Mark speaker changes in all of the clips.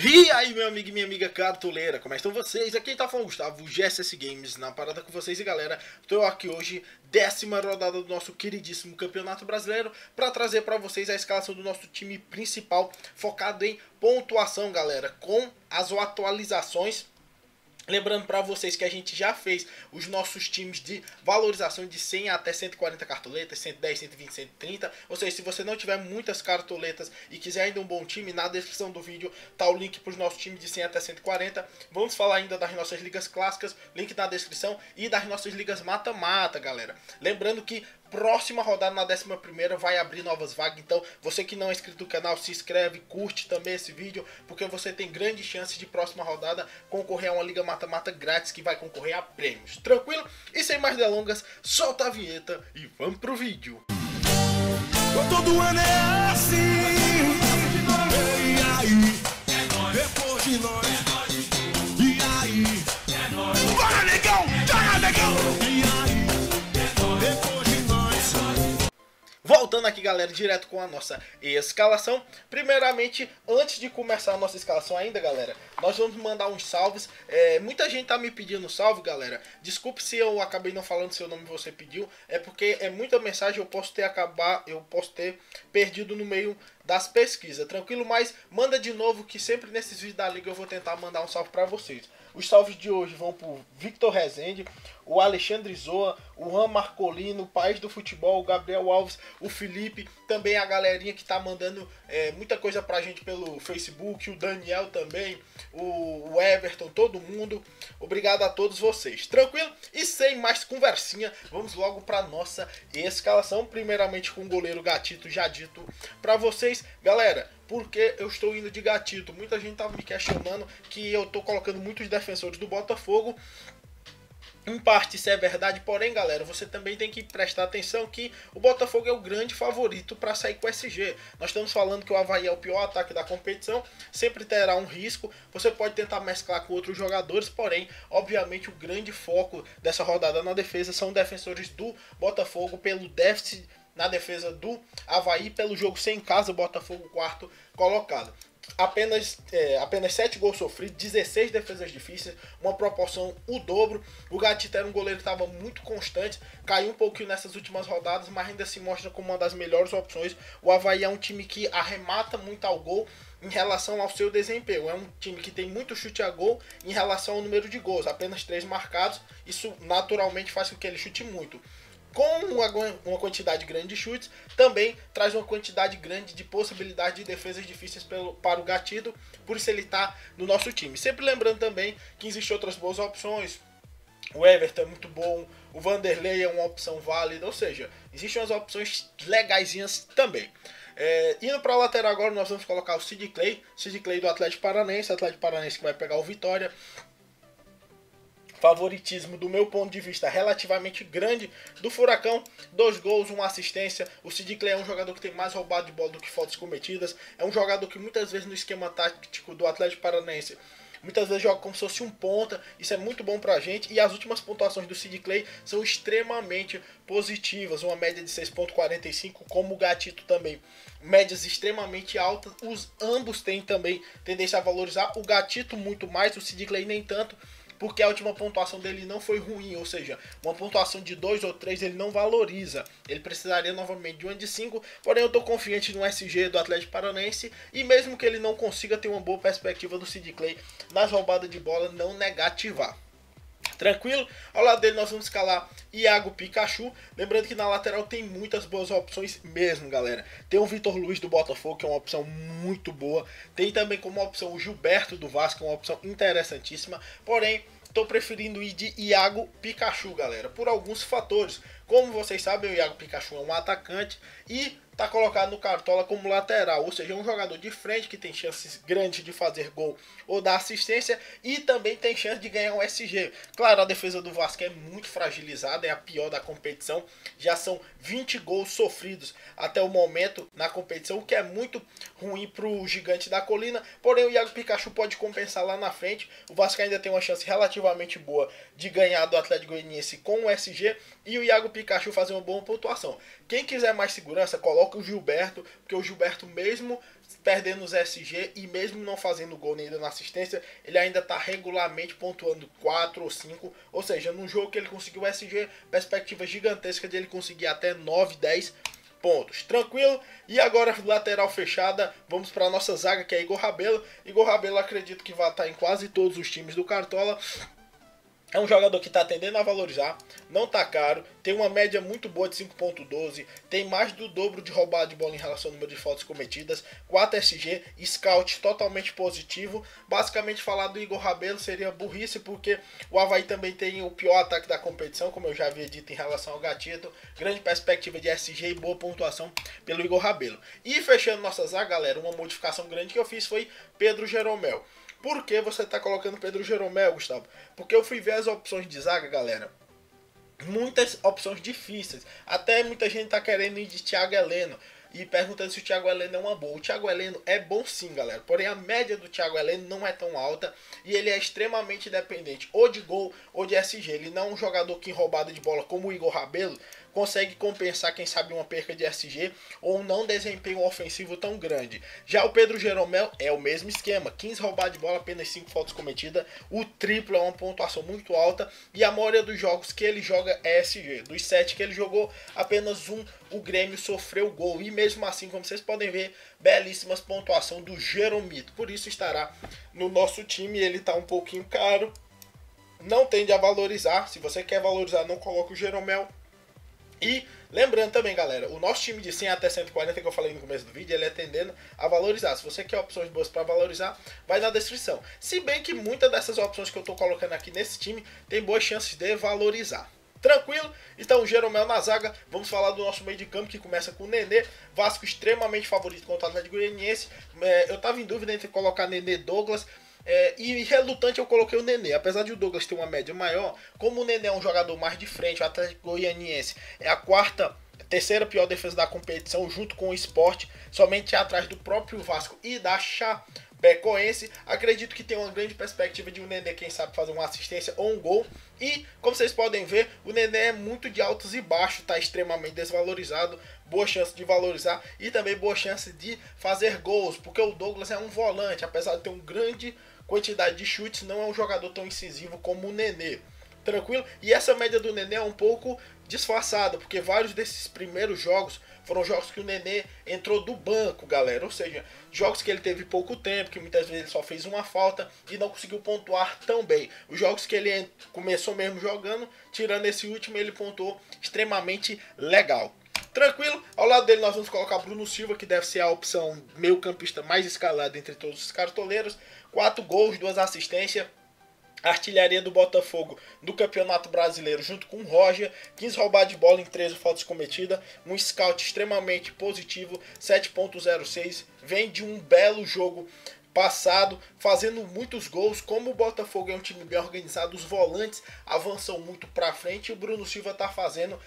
Speaker 1: E aí, meu amigo e minha amiga cartoleira, como estão vocês? Aqui tá falando Gustavo, GSS Games, na parada com vocês. E galera, tô aqui hoje, 10ª rodada do nosso queridíssimo Campeonato Brasileiro, para trazer para vocês a escalação do nosso time principal, focado em pontuação, galera, com as atualizações. Lembrando para vocês que a gente já fez os nossos times de valorização de 100 até 140 cartoletas, 110, 120, 130. Ou seja, se você não tiver muitas cartoletas e quiser ainda um bom time, na descrição do vídeo tá o link para os nossos times de 100 até 140. Vamos falar ainda das nossas ligas clássicas, link na descrição, e das nossas ligas mata-mata, galera. Lembrando que próxima rodada, na 11ª, vai abrir novas vagas. Então, você que não é inscrito no canal, se inscreve, curte também esse vídeo, porque você tem grandes chances de próxima rodada concorrer a uma liga mata-mata grátis que vai concorrer a prêmios. Tranquilo? E sem mais delongas, solta a vinheta e vamos pro vídeo.
Speaker 2: Todo ano é assim. E aí? Depois de nós. E aí? Bora, negão! Bora, negão! E aí? Depois de nós.
Speaker 1: Voltando aqui, galera, direto com a nossa escalação. Primeiramente, antes de começar a nossa escalação ainda, galera, nós vamos mandar uns salves. Muita gente tá me pedindo salve, galera. Desculpe se eu acabei não falando seu nome e você pediu. É porque é muita mensagem, eu posso ter perdido no meio das pesquisas, tranquilo? Mas manda de novo, que sempre nesses vídeos da liga eu vou tentar mandar um salve pra vocês. Os salves de hoje vão pro Victor Rezende, o Alexandre Zoa, o Juan Marcolino, o País do Futebol, o Gabriel Alves, o Felipe, também a galerinha que tá mandando muita coisa pra gente pelo Facebook, o Daniel também, o Everton, todo mundo. Obrigado a todos vocês, tranquilo? E sem mais conversinha, vamos logo pra nossa escalação, primeiramente com o goleiro Gatito, já dito pra vocês. Galera, porque eu estou indo de Gatito? Muita gente tava me questionando que eu tô colocando muitos defensores do Botafogo. Em parte isso é verdade, porém, galera, você também tem que prestar atenção que o Botafogo é o grande favorito para sair com o SG. Nós estamos falando que o Avaí é o pior ataque da competição, sempre terá um risco. Você pode tentar mesclar com outros jogadores, porém, obviamente, o grande foco dessa rodada na defesa são defensores do Botafogo, pelo déficit na defesa do Avaí, pelo jogo sem casa, o Botafogo quarto colocado. Apenas 7 gols sofridos, 16 defesas difíceis, uma proporção o dobro. O Gatito era um goleiro que estava muito constante, caiu um pouquinho nessas últimas rodadas, mas ainda se mostra como uma das melhores opções. O Avaí é um time que arremata muito ao gol em relação ao seu desempenho. É um time que tem muito chute a gol em relação ao número de gols, apenas 3 marcados. Isso naturalmente faz com que ele chute muito. Com uma quantidade grande de chutes, também traz uma quantidade grande de possibilidades de defesas difíceis para o Gatito, por isso ele está no nosso time. Sempre lembrando também que existem outras boas opções. O Everton é muito bom, o Vanderlei é uma opção válida, ou seja, existem umas opções legaisinhas também. Indo para a lateral agora, nós vamos colocar o Sid Clay do Atlético Paranaense que vai pegar o Vitória. Favoritismo, do meu ponto de vista, relativamente grande do Furacão. 2 gols, 1 assistência. O Sid Clay é um jogador que tem mais roubado de bola do que faltas cometidas. É um jogador que muitas vezes no esquema tático do Atlético Paranaense muitas vezes joga como se fosse um ponta. Isso é muito bom pra gente. E as últimas pontuações do Sid Clay são extremamente positivas. Uma média de 6,45, como o Gatito também. Médias extremamente altas. Ambos têm também tendência a valorizar. O Gatito muito mais, o Sid Clay nem tanto, porque a última pontuação dele não foi ruim, ou seja, uma pontuação de 2 ou 3 ele não valoriza. Ele precisaria novamente de uma de 5, porém eu estou confiante no SG do Atlético Paranaense, e mesmo que ele não consiga ter uma boa perspectiva do Sid Clay nas roubadas de bola, não negativar. Tranquilo? Ao lado dele nós vamos escalar Iago Pikachu. Lembrando que na lateral tem muitas boas opções mesmo, galera. Tem o Vitor Luiz do Botafogo, que é uma opção muito boa. Tem também como opção o Gilberto do Vasco, uma opção interessantíssima. Porém, estou preferindo ir de Iago Pikachu, galera, por alguns fatores. Como vocês sabem, o Iago Pikachu é um atacante e está colocado no Cartola como lateral, ou seja, é um jogador de frente que tem chances grandes de fazer gol ou dar assistência, e também tem chance de ganhar um SG. Claro, a defesa do Vasco é muito fragilizada, é a pior da competição, já são 20 gols sofridos até o momento na competição, o que é muito ruim para o Gigante da Colina, porém o Iago Pikachu pode compensar lá na frente. O Vasco ainda tem uma chance relativamente boa de ganhar do Atlético Goianiense com o SG, e o Iago Pikachu fazer uma boa pontuação. Quem quiser mais segurança, coloca coloca o Gilberto, porque o Gilberto mesmo perdendo os SG e mesmo não fazendo gol nem dando assistência, ele ainda está regularmente pontuando 4 ou 5, ou seja, num jogo que ele conseguiu SG, perspectiva gigantesca de ele conseguir até 9, 10 pontos, tranquilo? E agora lateral fechada, vamos para a nossa zaga, que é Igor Rabelo. Igor Rabelo acredito que vai estar em quase todos os times do Cartola. É um jogador que está tendendo a valorizar, não está caro, tem uma média muito boa de 5.12, tem mais do dobro de roubada de bola em relação ao número de faltas cometidas, 4 SG, scout totalmente positivo. Basicamente falar do Igor Rabelo seria burrice, porque o Avaí também tem o pior ataque da competição, como eu já havia dito em relação ao Gatito. Grande perspectiva de SG e boa pontuação pelo Igor Rabelo. E fechando nossa zaga, galera, uma modificação grande que eu fiz foi Pedro Jeromel. Por que você está colocando Pedro Jeromel, Gustavo? Porque eu fui ver as opções de zaga, galera. Muitas opções difíceis. Até muita gente está querendo ir de Thiago Heleno e perguntando se o Thiago Heleno é uma boa. O Thiago Heleno é bom sim, galera. Porém, a média do Thiago Heleno não é tão alta e ele é extremamente dependente ou de gol ou de SG. Ele não é um jogador que em roubada de bola como o Igor Rabelo consegue compensar, quem sabe, uma perca de SG ou um não desempenho ofensivo tão grande. Já o Pedro Jeromel é o mesmo esquema, 15 roubadas de bola, apenas 5 faltas cometidas, o triplo é uma pontuação muito alta e a maioria dos jogos que ele joga é SG. Dos 7 que ele jogou, apenas um o Grêmio sofreu gol e mesmo assim, como vocês podem ver, belíssimas pontuação do Jeromito, por isso estará no nosso time. Ele está um pouquinho caro, não tende a valorizar. Se você quer valorizar, não coloca o Jeromel. E lembrando também, galera, o nosso time de 100 até 140 que eu falei no começo do vídeo, ele é tendendo a valorizar. Se você quer opções boas para valorizar, vai na descrição. Se bem que muitas dessas opções que eu estou colocando aqui nesse time tem boas chances de valorizar. Tranquilo? Então, Jeromel na zaga. Vamos falar do nosso meio de campo, que começa com o Nenê. Vasco extremamente favorito contra o Atlético Goianiense. Eu estava em dúvida entre colocar Nenê e Douglas. E relutante eu coloquei o Nenê, apesar de o Douglas ter uma média maior. Como o Nenê é um jogador mais de frente, o Atlético Goianiense é a terceira pior defesa da competição, junto com o Sport, somente atrás do próprio Vasco e da Chapecoense. Acredito que tem uma grande perspectiva de o Nenê, quem sabe, fazer uma assistência ou um gol. E, como vocês podem ver, o Nenê é muito de altos e baixos, está extremamente desvalorizado. Boa chance de valorizar e também boa chance de fazer gols, porque o Douglas é um volante, apesar de ter uma grande quantidade de chutes, não é um jogador tão incisivo como o Nenê. Tranquilo? E essa média do Nenê é um pouco disfarçada, porque vários desses primeiros jogos foram jogos que o Nenê entrou do banco, galera. Ou seja, jogos que ele teve pouco tempo, que muitas vezes ele só fez uma falta e não conseguiu pontuar tão bem. Os jogos que ele começou mesmo jogando, tirando esse último, ele pontuou extremamente legal. Tranquilo? Ao lado dele nós vamos colocar Bruno Silva, que deve ser a opção meio campista mais escalada entre todos os cartoleiros. 4 gols, 2 assistências. Artilharia do Botafogo no Campeonato Brasileiro junto com o Roger, 15 roubadas de bola em 13 faltas cometidas, um scout extremamente positivo, 7.06, vem de um belo jogo passado, fazendo muitos gols. Como o Botafogo é um time bem organizado, os volantes avançam muito para frente e o Bruno Silva está fazendo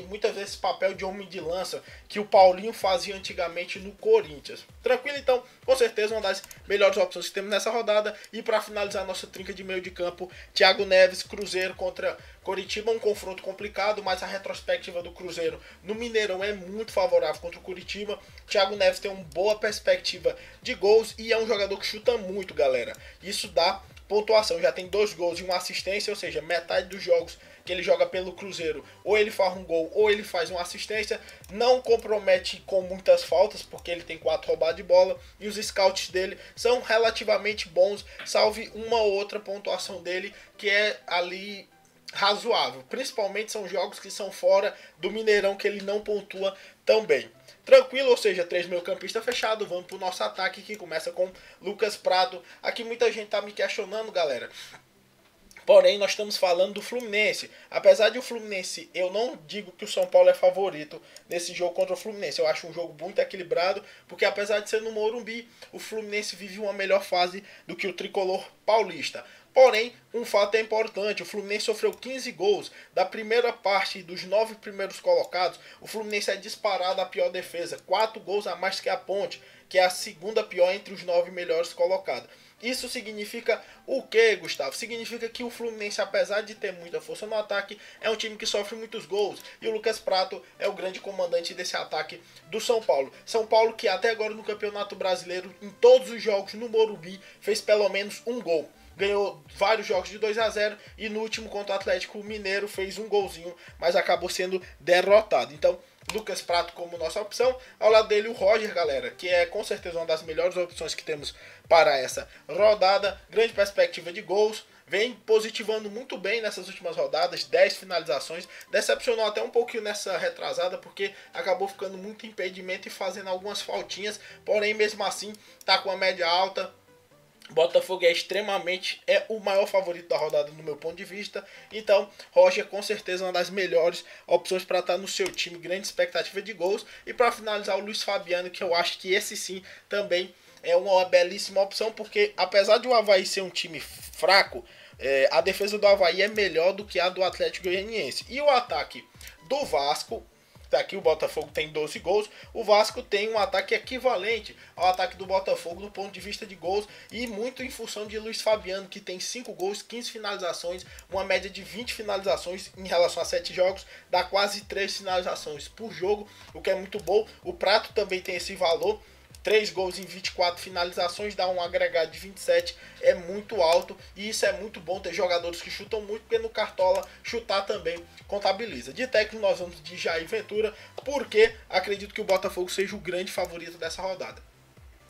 Speaker 1: muitas vezes esse papel de homem de lança que o Paulinho fazia antigamente no Corinthians. Tranquilo? Então, com certeza uma das melhores opções que temos nessa rodada. E para finalizar nossa trinca de meio de campo, Thiago Neves, Cruzeiro contra Coritiba, um confronto complicado, mas a retrospectiva do Cruzeiro no Mineirão é muito favorável contra o Coritiba. Thiago Neves tem uma boa perspectiva de gols e é um jogador que chuta muito, galera. Isso dá pontuação, já tem 2 gols e uma assistência, ou seja, metade dos jogos que ele joga pelo Cruzeiro, ou ele faz um gol ou ele faz uma assistência. Não compromete com muitas faltas, porque ele tem 4 roubadas de bola e os scouts dele são relativamente bons, salve uma ou outra pontuação dele que é ali razoável. Principalmente são jogos que são fora do Mineirão, que ele não pontua tão bem. Tranquilo? Ou seja, 3 meio-campista fechado. Vamos pro nosso ataque, que começa com Lucas Prado. Aqui muita gente tá me questionando, galera. Porém, nós estamos falando do Fluminense. Apesar de o Fluminense, eu não digo que o São Paulo é favorito nesse jogo contra o Fluminense. Eu acho um jogo muito equilibrado, porque apesar de ser no Morumbi, o Fluminense vive uma melhor fase do que o tricolor paulista. Porém, um fato é importante, o Fluminense sofreu 15 gols. Da primeira parte dos 9 primeiros colocados, o Fluminense é disparado a pior defesa, 4 gols a mais que a Ponte, que é a segunda pior entre os 9 melhores colocados. Isso significa o que, Gustavo? Significa que o Fluminense, apesar de ter muita força no ataque, é um time que sofre muitos gols. E o Lucas Prato é o grande comandante desse ataque do São Paulo. São Paulo que até agora no Campeonato Brasileiro, em todos os jogos no Morumbi, fez pelo menos um gol. Ganhou vários jogos de 2-0 e no último contra o Atlético Mineiro fez um golzinho, mas acabou sendo derrotado. Então, Lucas Prato como nossa opção. Ao lado dele o Roger, galera, que é com certeza uma das melhores opções que temos para essa rodada. Grande perspectiva de gols. Vem positivando muito bem nessas últimas rodadas, 10 finalizações. Decepcionou até um pouquinho nessa retrasada, porque acabou ficando muito impedimento e fazendo algumas faltinhas. Porém, mesmo assim, tá com a média alta. Botafogo é o maior favorito da rodada no meu ponto de vista. Então, Roger com certeza uma das melhores opções para estar no seu time. Grande expectativa de gols. E para finalizar o Luiz Fabiano, que eu acho que esse sim também é uma belíssima opção. Porque apesar de o Avaí ser um time fraco, a defesa do Avaí é melhor do que a do Atlético Goianiense. E o ataque do Vasco... Aqui o Botafogo tem 12 gols, o Vasco tem um ataque equivalente ao ataque do Botafogo do ponto de vista de gols e muito em função de Luiz Fabiano, que tem 5 gols, 15 finalizações, uma média de 20 finalizações em relação a 7 jogos, dá quase 3 finalizações por jogo, o que é muito bom. O Prato também tem esse valor, 3 gols em 24 finalizações, dá um agregado de 27, é muito alto e isso é muito bom ter jogadores que chutam muito, porque no Cartola chutar também contabiliza. De técnico nós vamos de Jair Ventura, porque acredito que o Botafogo seja o grande favorito dessa rodada.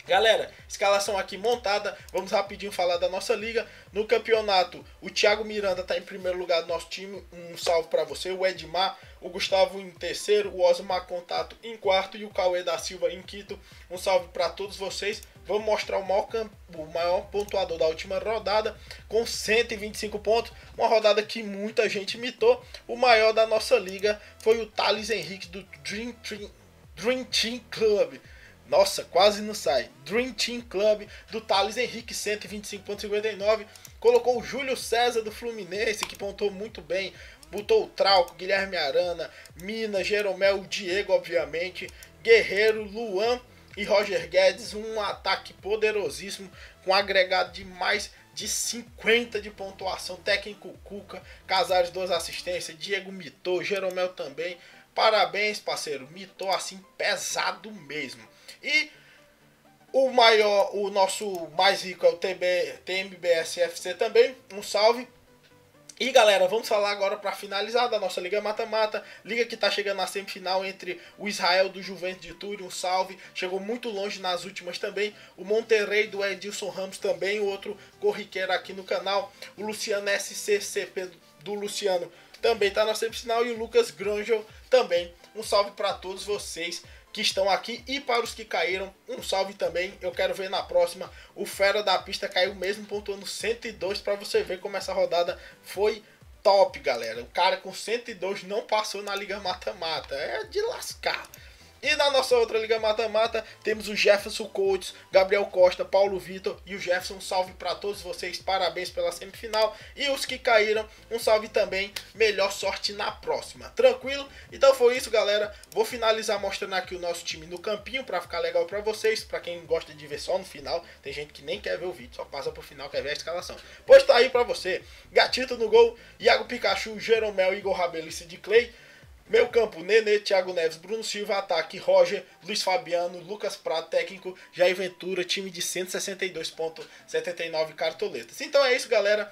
Speaker 1: Galera, escalação aqui montada, vamos rapidinho falar da nossa liga. No campeonato, o Thiago Miranda está em primeiro lugar do nosso time, um salve para você. O Edmar, o Gustavo em terceiro, o Osmar Contato em quarto e o Cauê da Silva em quinto. Um salve para todos vocês. Vamos mostrar o maior pontuador da última rodada, com 125 pontos. Uma rodada que muita gente imitou. O maior da nossa liga foi o Thales Henrique do Dream Team Club. Nossa, quase não sai. Dream Team Club do Thales Henrique, 125,59. Colocou o Júlio César do Fluminense, que pontuou muito bem. Botou o Trauco, Guilherme Arana, Mina, Jeromel, o Diego, obviamente. Guerreiro, Luan e Roger Guedes. Um ataque poderosíssimo, com agregado de mais de 50 de pontuação. Técnico Cuca, Casares 2 assistências, Diego mitou, Jeromel também. Parabéns, parceiro. Mitou assim pesado mesmo. E o nosso mais rico é o TMBSFC também. Um salve. E galera, vamos falar agora para finalizar da nossa Liga Mata-Mata. Liga que tá chegando na semifinal entre o Israel do Juventus de Túlio. Um salve. Chegou muito longe nas últimas também. O Monterrey do Edilson Ramos também. O outro corriqueiro aqui no canal. O Luciano SCCP do Luciano também tá na semifinal. E o Lucas Grangel também. Um salve para todos vocês que estão aqui e para os que caíram, um salve também. Eu quero ver na próxima. O Fera da Pista caiu mesmo, pontuando 102, para você ver como essa rodada foi top, galera. O cara com 102 não passou na Liga Mata-Mata, é de lascar. E na nossa outra Liga Mata-Mata, temos o Jefferson Coates, Gabriel Costa, Paulo Vitor e o Jefferson. Um salve para todos vocês, parabéns pela semifinal. E os que caíram, um salve também, melhor sorte na próxima. Tranquilo? Então foi isso, galera. Vou finalizar mostrando aqui o nosso time no campinho, para ficar legal para vocês. Para quem gosta de ver só no final, tem gente que nem quer ver o vídeo, só passa pro final, quer ver a escalação. Pois tá aí para você. Gatito no gol, Iago Pikachu, Jeromel, Igor Rabelice de Clay. Meu campo, Nenê, Thiago Neves, Bruno Silva, ataque, Roger, Luiz Fabiano, Lucas Prato, técnico, Jair Ventura, time de 162,79 cartoletas. Então é isso, galera.